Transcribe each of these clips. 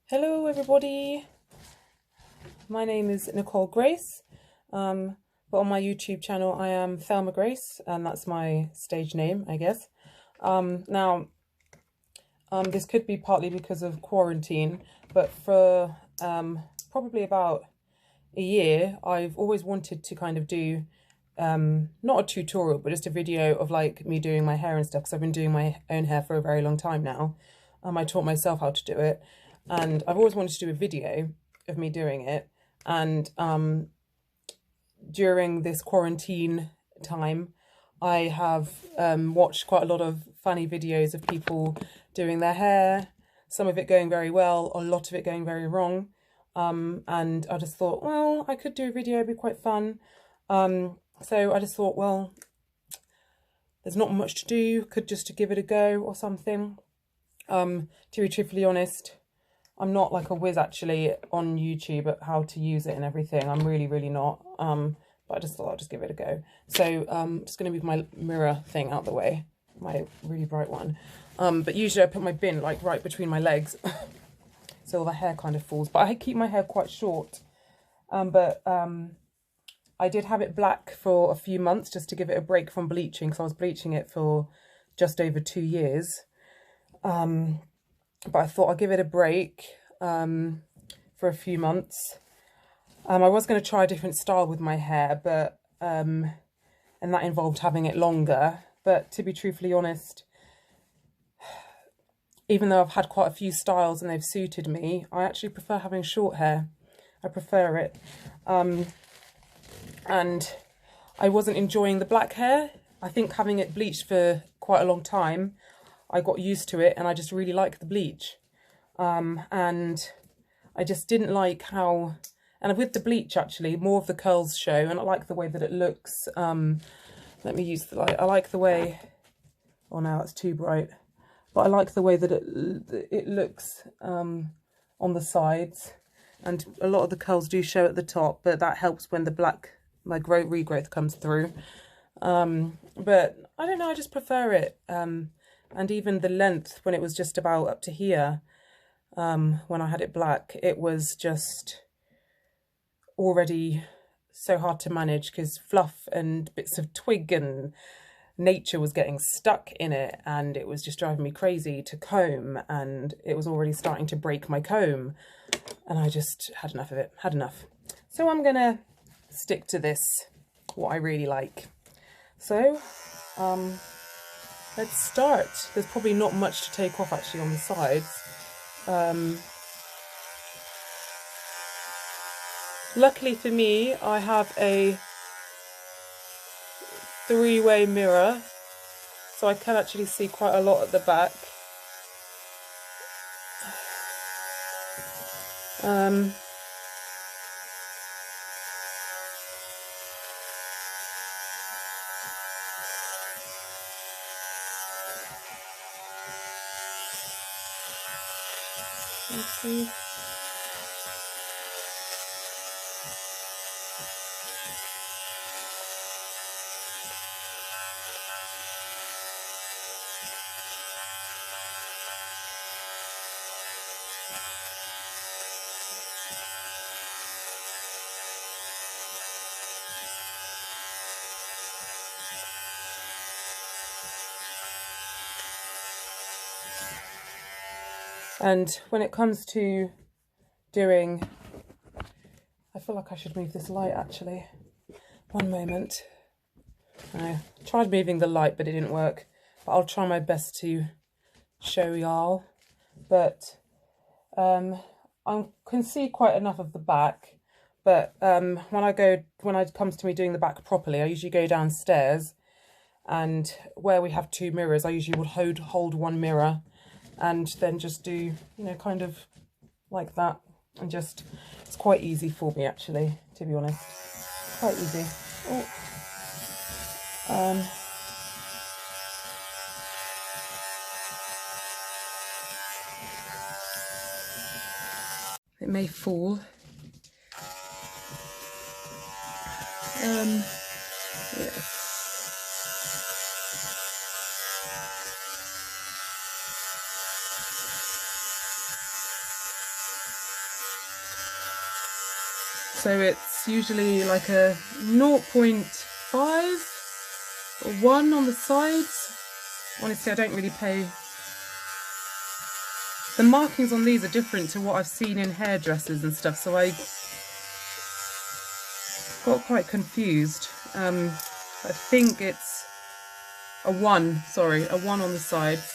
Hello everybody, my name is Nicole Grace, but on my YouTube channel I am Thelma Grace, and that's my stage name, I guess. This could be partly because of quarantine, but for probably about a year I've always wanted to kind of do not a tutorial but just a video of like me doing my hair and stuff, because I've been doing my own hair for a very long time now. I taught myself how to do it, and I've always wanted to do a video of me doing it. And during this quarantine time, I have watched quite a lot of funny videos of people doing their hair, some of it going very well, a lot of it going very wrong. And I just thought, well, I could do a video, it'd be quite fun. So I just thought, well, there's not much to do, could just give it a go or something. To be truthfully honest, I'm not like a whiz actually on YouTube at how to use it and everything. I'm really not. But I just thought I'll just give it a go. So I'm just going to move my mirror thing out the way, my really bright one. But usually I put my bin like right between my legs, so all the hair kind of falls. But I keep my hair quite short. I did have it black for a few months just to give it a break from bleaching, because I was bleaching it for just over 2 years. But I thought I'll give it a break for a few months. I was going to try a different style with my hair, but and that involved having it longer. But to be truthfully honest, even though I've had quite a few styles and they've suited me, I actually prefer having short hair. I prefer it. And I wasn't enjoying the black hair. I think having it bleached for quite a long time, I got used to it and I just really like the bleach. And I just didn't like how, and with the bleach actually, more of the curls show, and I like the way that it looks. Let me use the light. I like the way, oh no, that's too bright. But I like the way that it looks on the sides, and a lot of the curls do show at the top, but that helps when the black, my regrowth comes through. But I don't know, I just prefer it. And even the length, when it was just about up to here, when I had it black, it was just already so hard to manage, because fluff and bits of twig and nature was getting stuck in it, and it was just driving me crazy to comb, and it was already starting to break my comb, and I just had enough of it, had enough. So I'm gonna stick to this, what I really like. So let's start. There's probably not much to take off actually on the sides. Luckily for me, I have a 3-way mirror, so I can actually see quite a lot at the back. Let's see. And when it comes to doing, I feel like I should move this light actually. One moment. I tried moving the light, but it didn't work. But I'll try my best to show y'all. But I can see quite enough of the back. But when it comes to me doing the back properly, I usually go downstairs, and where we have 2 mirrors, I usually would hold one mirror, and then just do, you know, kind of like that, and just, it's quite easy for me actually, to be honest, quite easy. It may fall. Yes. So it's usually like a 0.5 or 1 on the sides. Honestly, I don't really pay. The markings on these are different to what I've seen in hairdressers and stuff, so I got quite confused. I think it's a 1, sorry, a 1 on the sides.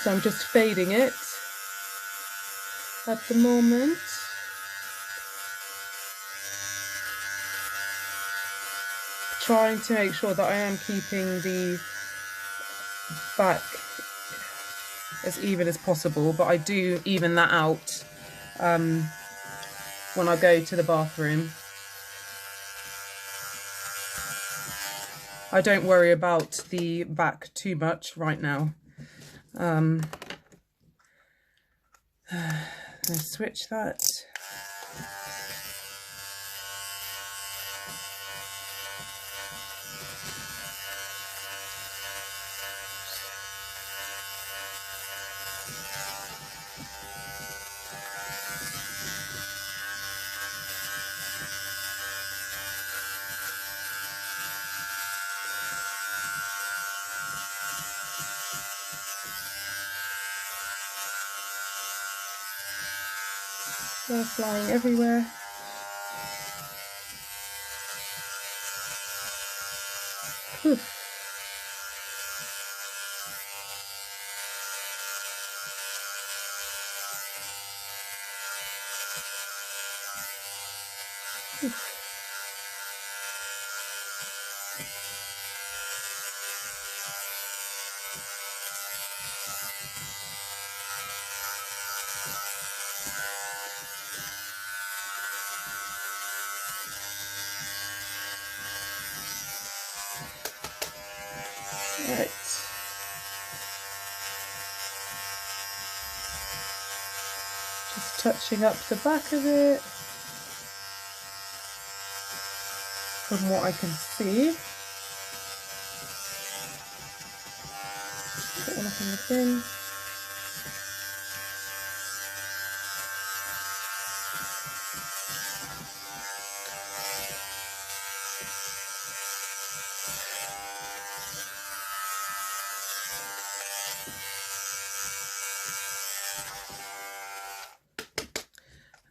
So I'm just fading it at the moment. Trying to make sure that I am keeping the back as even as possible, but I do even that out when I go to the bathroom. I don't worry about the back too much right now. Let's switch that. They're flying everywhere. Whew. Right. Just touching up the back of it from what I can see. Put one up in the bin.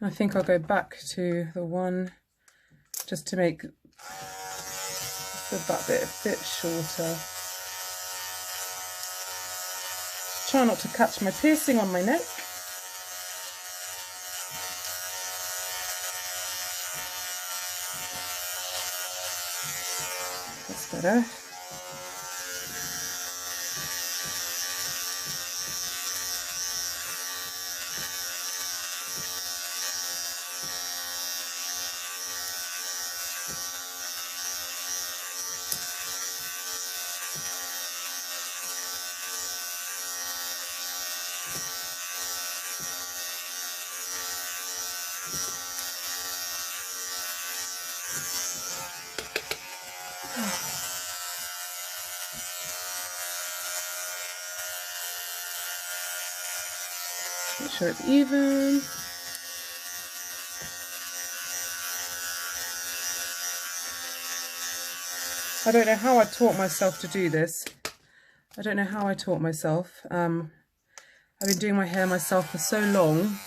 I think I'll go back to the one just to make that bit a bit shorter. Try not to catch my piercing on my neck. That's better. Make sure it's even. I don't know how I taught myself to do this. I don't know how I taught myself. I've been doing my hair myself for so long.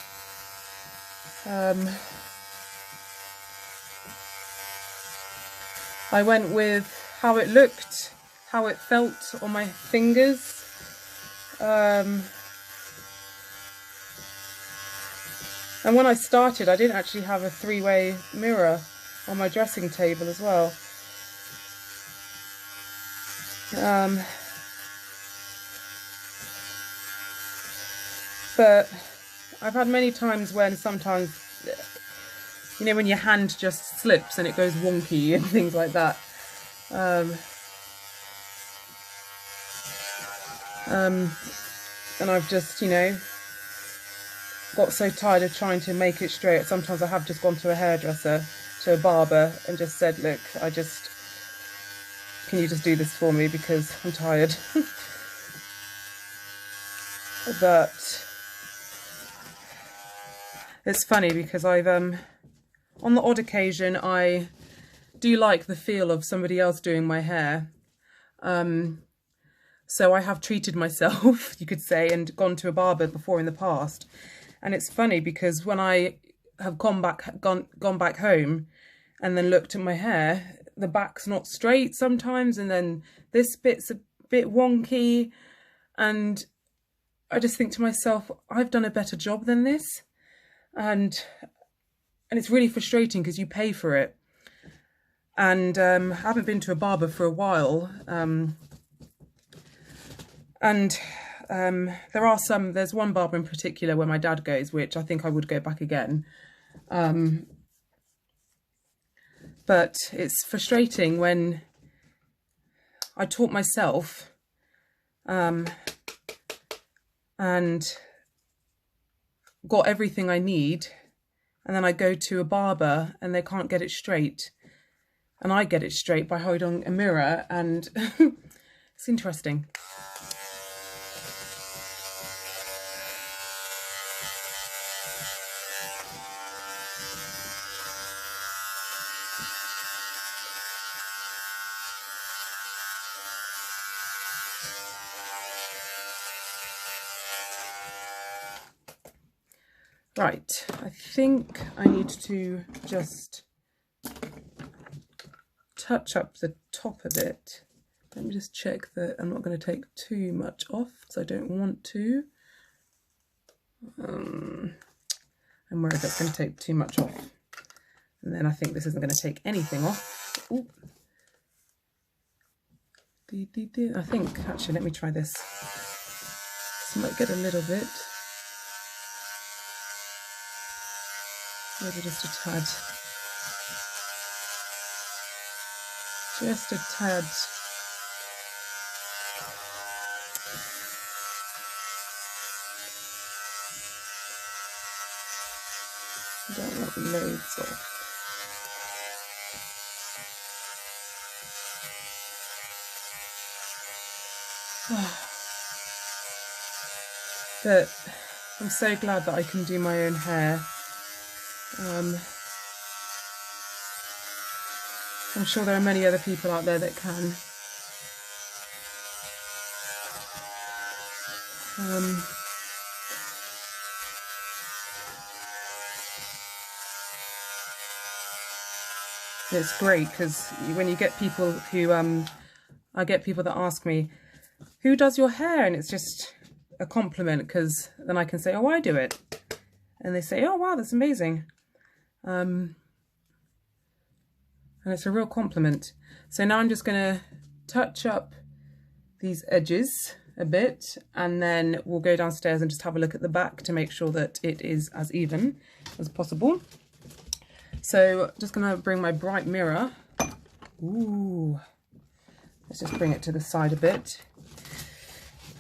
I went with how it looked, how it felt on my fingers. And when I started, I didn't actually have a three-way mirror on my dressing table as well. But I've had many times when sometimes, you know, when your hand just slips and it goes wonky and things like that. And I've just, you know, got so tired of trying to make it straight. Sometimes I have just gone to a hairdresser, to a barber, and just said, look, I just can you just do this for me because I'm tired. But it's funny because I've on the odd occasion I do like the feel of somebody else doing my hair. So I have treated myself, you could say, and gone to a barber before in the past. And it's funny because when I have gone back home and then looked at my hair, the back's not straight sometimes, and then this bit's a bit wonky, and I just think to myself, I've done a better job than this. And it's really frustrating because you pay for it. And I haven't been to a barber for a while. There's one barber in particular where my dad goes, which I think I would go back again. But it's frustrating when I taught myself and got everything I need, and then I go to a barber and they can't get it straight. And I get it straight by holding a mirror, and it's interesting. Right, I think I need to just touch up the top a bit. Let me just check that I'm not going to take too much off because I don't want to. I'm worried that's going to take too much off. And then I think this isn't going to take anything off. Ooh. I think, actually, let me try this. This might get a little bit. Maybe just a tad. Just a tad. I don't want loads off. But I'm so glad that I can do my own hair. I'm sure there are many other people out there that can. It's great because when you get people who, I get people that ask me, who does your hair? And it's just a compliment because then I can say, oh, I do it. And they say, oh, wow, that's amazing. And it's a real compliment. So now I'm just going to touch up these edges a bit, and then we'll go downstairs and just have a look at the back to make sure that it is as even as possible. So just going to bring my bright mirror. Ooh, let's just bring it to the side a bit.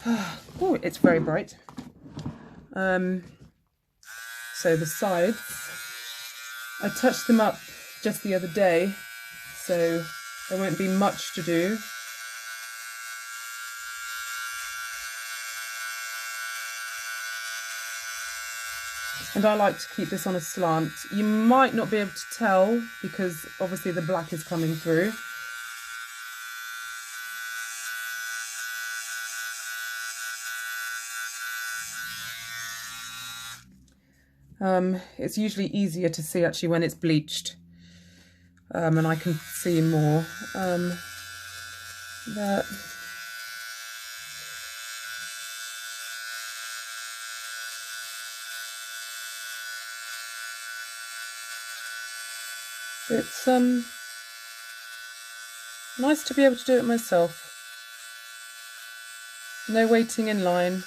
Oh, it's very bright. So the sides, I touched them up just the other day, so there won't be much to do. And I like to keep this on a slant. You might not be able to tell because obviously the black is coming through. It's usually easier to see actually when it's bleached, and I can see more. But it's nice to be able to do it myself. No waiting in line.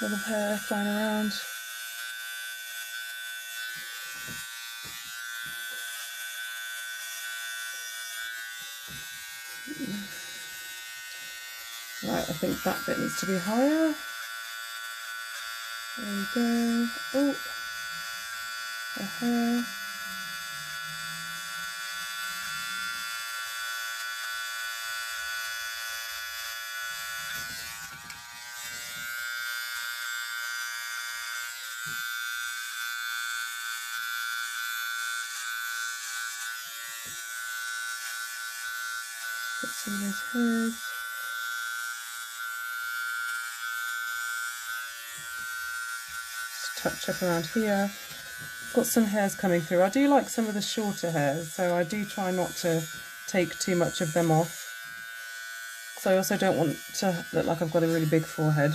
A lot of hair flying around. Right, I think that bit needs to be higher. There we go. Oh, the hair. Get some of those hairs. Touch up around here. Got some hairs coming through. I do like some of the shorter hairs, so I do try not to take too much of them off. So I also don't want to look like I've got a really big forehead.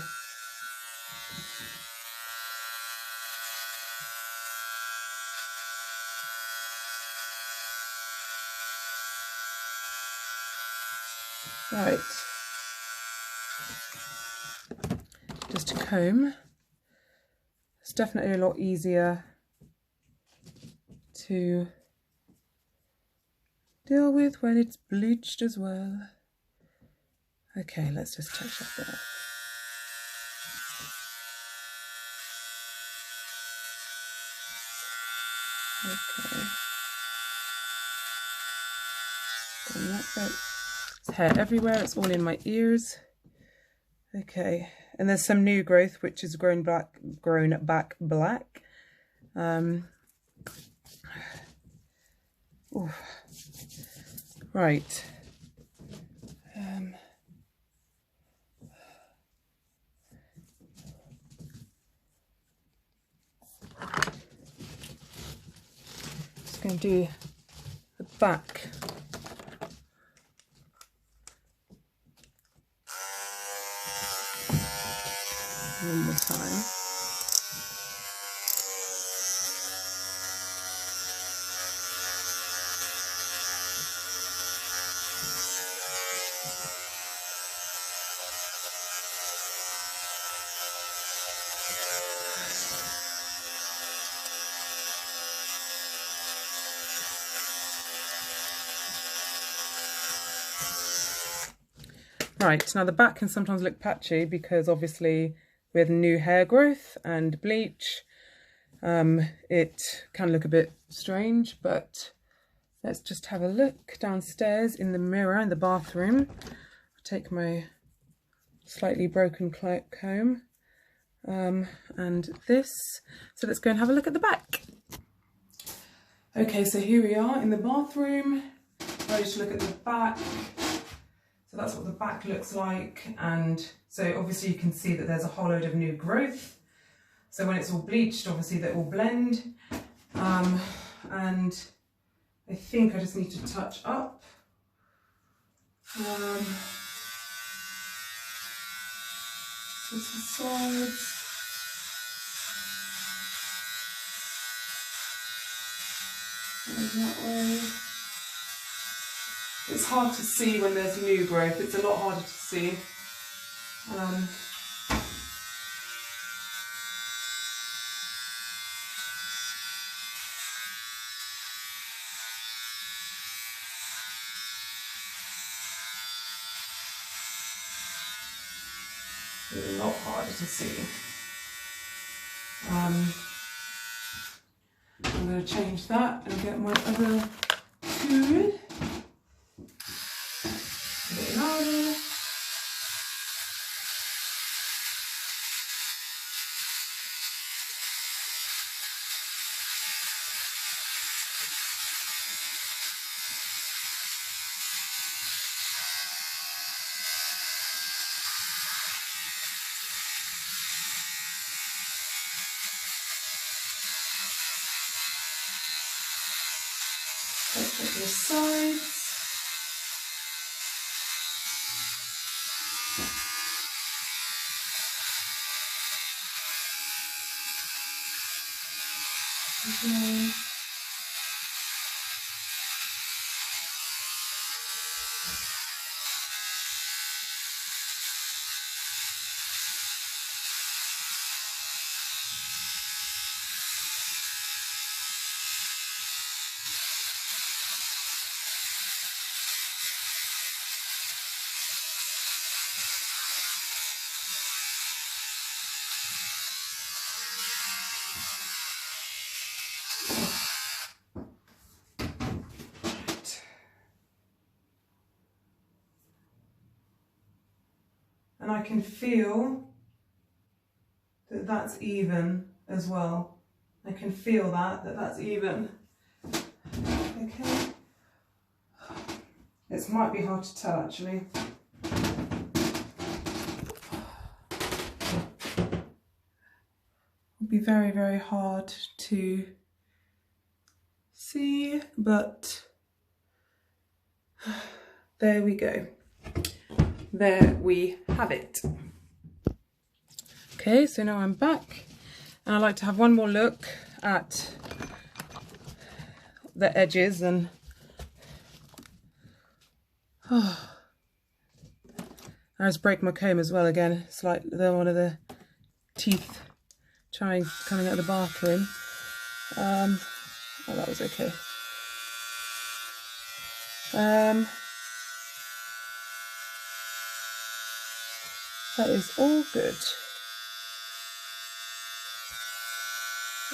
Right. Just a comb. It's definitely a lot easier to deal with when it's bleached as well. Okay, let's just touch up there. Okay. Done that bit. There's hair everywhere, it's all in my ears. Okay, and there's some new growth which is grown back black. Ooh. Right. Just going to do the back. One more time. Right, now the back can sometimes look patchy because obviously with new hair growth and bleach, it can look a bit strange, but let's just have a look downstairs in the mirror in the bathroom. I'll take my slightly broken comb and this. So let's go and have a look at the back. Okay, so here we are in the bathroom, ready to look at the back. So that's what the back looks like, and so obviously you can see that there's a whole load of new growth. So when it's all bleached, obviously they all blend. And I think I just need to touch up. Just the sides. And that way. It's hard to see when there's new growth, it's a lot harder to see. It's a lot harder to see. I'm going to change that and get my other tool. A bit louder. Let's look at the sides. Okay. and I can feel that that's even as well. I can feel that's even. Okay. It might be hard to tell actually. It'll be very, very hard to see, but there we go. There we have it. Okay, so now I'm back and I like to have one more look at the edges and I just break my comb as well again. It's like one of the teeth coming out of the bathroom. Oh, that was okay. That is all good.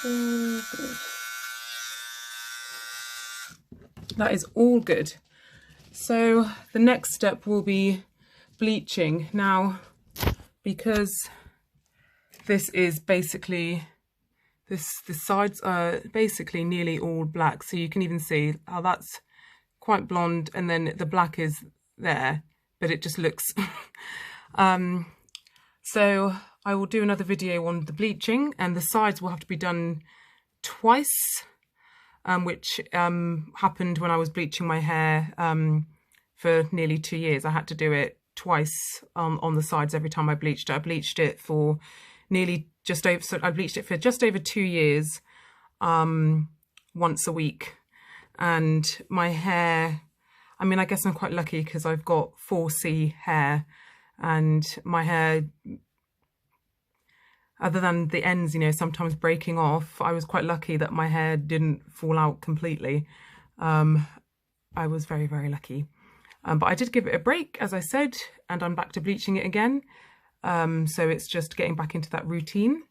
All good. That is all good. So the next step will be bleaching. Now, because this is basically, the sides are basically nearly all black, so you can even see how that's quite blonde and then the black is there, but it just looks so I will do another video on the bleaching, and the sides will have to be done twice, which happened when I was bleaching my hair for nearly 2 years. I had to do it twice on the sides every time I bleached it. I bleached it for nearly I bleached it for just over 2 years, once a week. And my hair, I mean, I guess I'm quite lucky because I've got 4C hair, and my hair, other than the ends, you know, sometimes breaking off, I was quite lucky that my hair didn't fall out completely. I was very, very lucky. But I did give it a break, as I said, and I'm back to bleaching it again. So it's just getting back into that routine.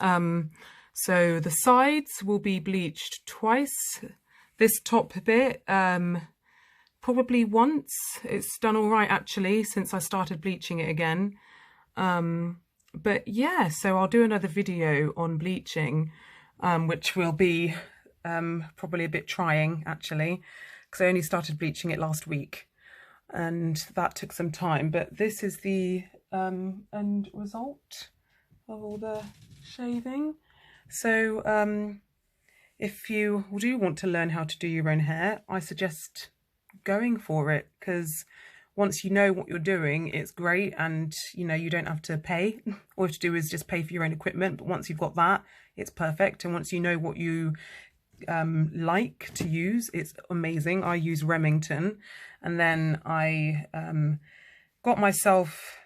So the sides will be bleached twice. This top bit, probably once. It's done all right actually since I started bleaching it again. But yeah, so I'll do another video on bleaching, which will be probably a bit trying actually, because I only started bleaching it last week and that took some time. But this is the end result of all the shaving. So if you do want to learn how to do your own hair, I suggest going for it, because once you know what you're doing, it's great, and you know, you don't have to pay. All you have to do is just pay for your own equipment. But once you've got that, it's perfect. And once you know what you like to use, it's amazing. I use Remington, and then I got myself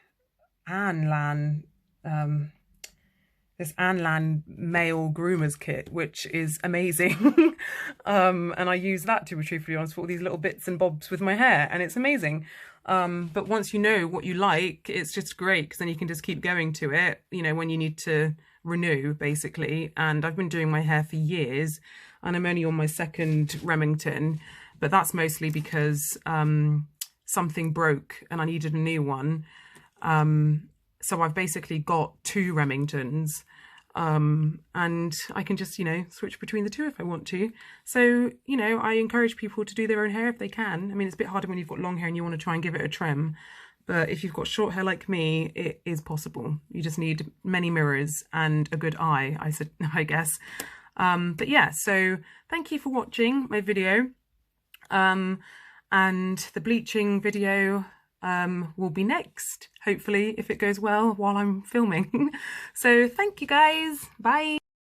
this Ann Lan male groomers kit, which is amazing. And I use that, to be truthfully honest, for all these little bits and bobs with my hair, and it's amazing. But once you know what you like, it's just great, because then you can just keep going to it, you know, when you need to renew, basically. And I've been doing my hair for years, and I'm only on my second Remington, but that's mostly because something broke and I needed a new one. So I've basically got 2 Remingtons, and I can just, you know, switch between the 2 if I want to. So, you know, I encourage people to do their own hair if they can. I mean, it's a bit harder when you've got long hair and you want to try and give it a trim, but if you've got short hair like me, it is possible. You just need many mirrors and a good eye, I guess. But yeah, so thank you for watching my video. And the bleaching video will be next, hopefully, if it goes well while I'm filming. So thank you guys. Bye.